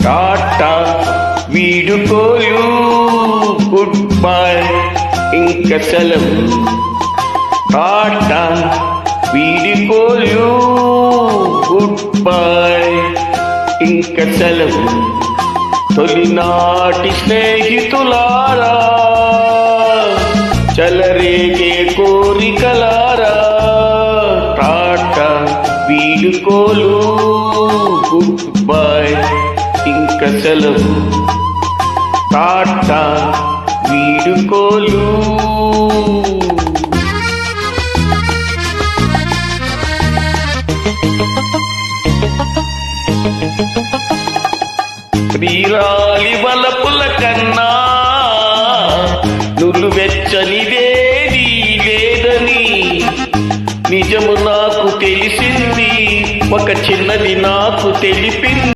Tata వీడుకోలు, good bye ఇంక సెలవు. Tata వీడుకోలు, good bye ఇంక సెలవు. తొలినాటి స్నేహితులారా, చలరేగే కోరికలారా, టాటా వీడుకోలు, గుడ్ బై ఇంక సెలవు. టాటా వీడుకోలు. ప్రియురాలి వలపుల కన్నా నులువెచ్చనిదేది లేదని నిజము నాకు తెలిసింది, ఒక చిన్నది నాకు తెలిపింది.